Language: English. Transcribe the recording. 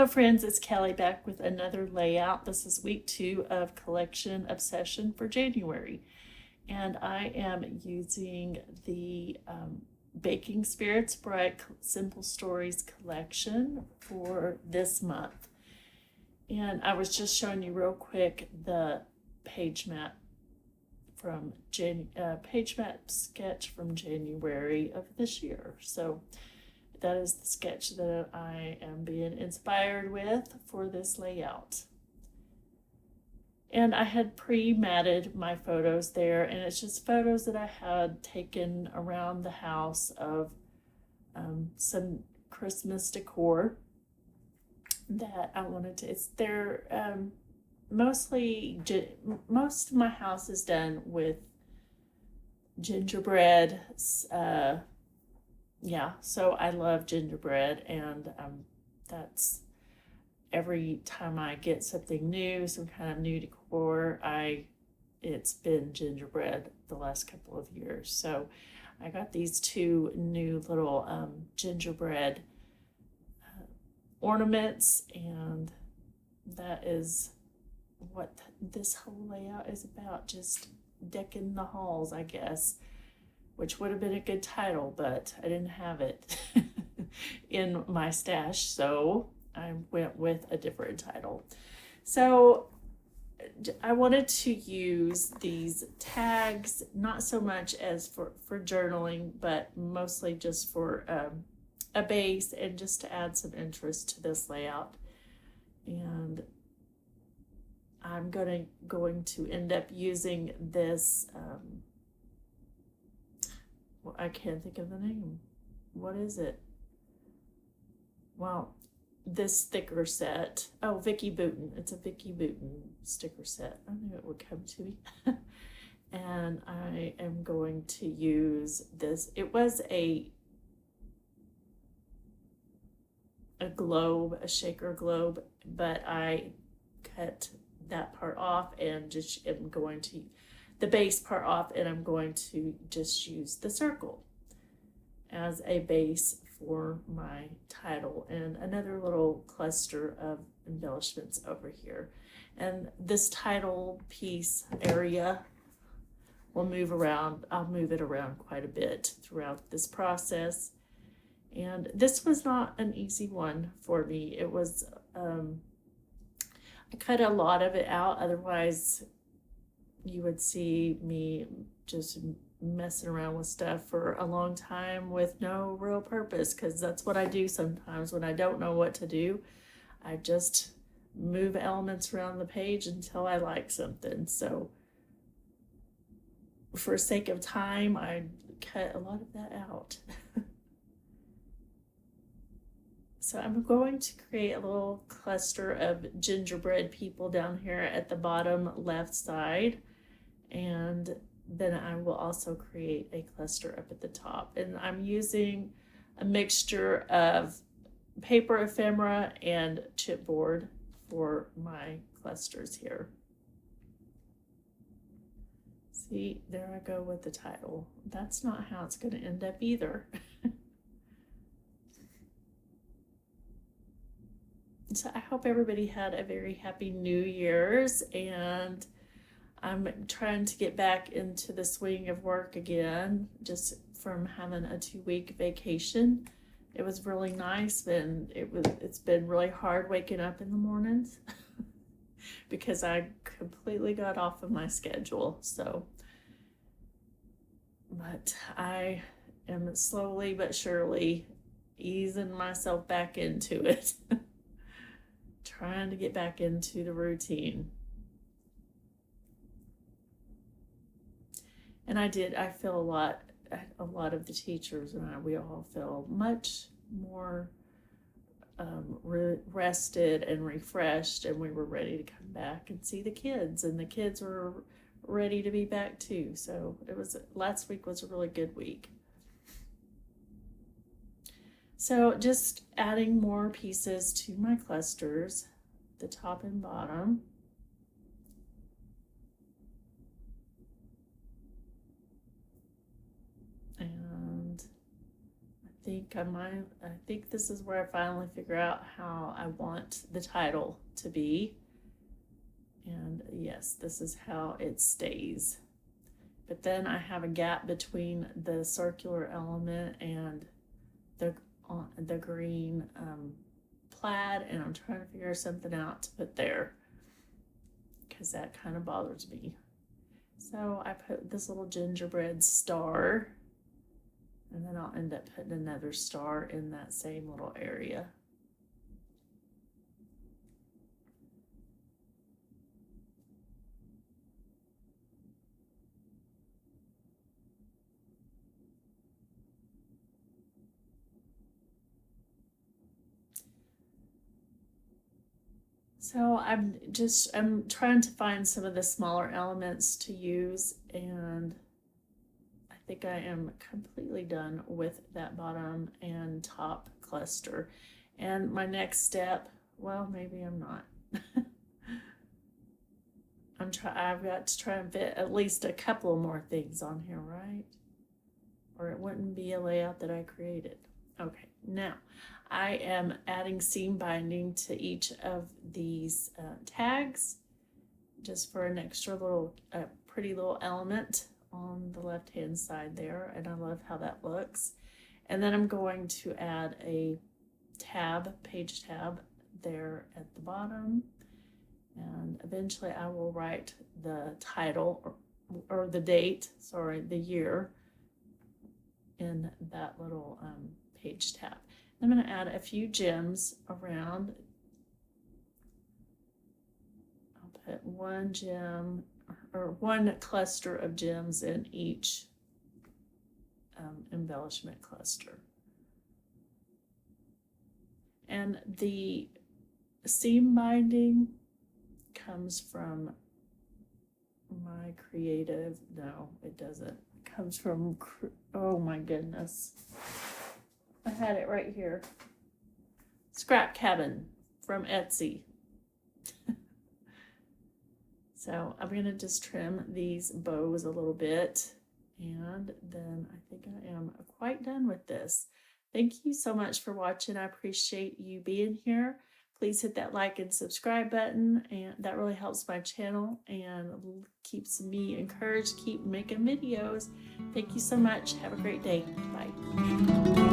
Hello friends, it's Kelly back with another layout. This is week 2 of Collection Obsession for January. And I am using the Baking Spirits Bright Simple Stories collection for this month. And I was just showing you real quick the page map from page map sketch from January of this year. So that is the sketch that I am being inspired with for this layout. And I had pre-matted my photos there, and it's just photos that I had taken around the house of some Christmas decor that I wanted to, most of my house is done with gingerbread, yeah, so I love gingerbread, and that's every time I get something new, some kind of new decor, it's been gingerbread the last couple of years. So I got these 2 new little gingerbread ornaments, and that is what this whole layout is about, just decking the halls, I guess. Which would have been a good title, but I didn't have it in my stash, so I went with a different title. So I wanted to use these tags, not so much as for journaling, but mostly just for a base and just to add some interest to this layout. And I'm going to end up using this I can't think of the name. What is it? Well, this sticker set. Oh, Vicky Booten. It's a Vicky Booten sticker set. I knew it would come to me. And I am going to use this. It was a globe, a shaker globe, but I cut that part off and just am going to the base part off, and I'm going to just use the circle as a base for my title, and another little cluster of embellishments over here. And this title piece area will move around. I'll move it around quite a bit throughout this process. And this was not an easy one for me. It was, I cut a lot of it out, otherwise you would see me just messing around with stuff for a long time with no real purpose, because that's what I do sometimes when I don't know what to do. I just move elements around the page until I like something. So for sake of time, I cut a lot of that out. So I'm going to create a little cluster of gingerbread people down here at the bottom left side. And then I will also create a cluster up at the top. And I'm using a mixture of paper ephemera and chipboard for my clusters here. See, there I go with the title. That's not how it's going to end up either. So I hope everybody had a very happy New Year's, and I'm trying to get back into the swing of work again, just from having a 2-week vacation. It was really nice, and it's been really hard waking up in the mornings because I completely got off of my schedule. So, but I am slowly but surely easing myself back into it. Trying to get back into the routine. And I feel a lot of the teachers and we all feel much more rested and refreshed, and we were ready to come back and see the kids, and the kids were ready to be back too. So last week was a really good week. So just adding more pieces to my clusters, the top and bottom. And I think this is where I finally figure out how I want the title to be. And yes, this is how it stays. But then I have a gap between the circular element and the green plaid, and I'm trying to figure something out to put there because that kind of bothers me. So I put this little gingerbread star, and then I'll end up putting another star in that same little area. So I'm trying to find some of the smaller elements to use, and I think I am completely done with that bottom and top cluster. And my next step, well, maybe I'm not. I've got to try and fit at least a couple more things on here, right? Or it wouldn't be a layout that I created. Okay, now I am adding seam binding to each of these tags just for an extra little pretty little element on the left hand side there, and I love how that looks. And then I'm going to add a page tab there at the bottom, and eventually I will write the title or the date, sorry, the year in that little page tab. I'm going to add a few gems around. I'll put one gem or one cluster of gems in each embellishment cluster. And the seam binding comes from my creative, no, it doesn't. It comes from, oh my goodness. I had it right here. Scrap Cabin from Etsy. So I'm going to just trim these bows a little bit, and then I think I am quite done with this. Thank you so much for watching. I appreciate you being here. Please hit that like and subscribe button, and that really helps my channel and keeps me encouraged to keep making videos. Thank you so much. Have a great day. Bye.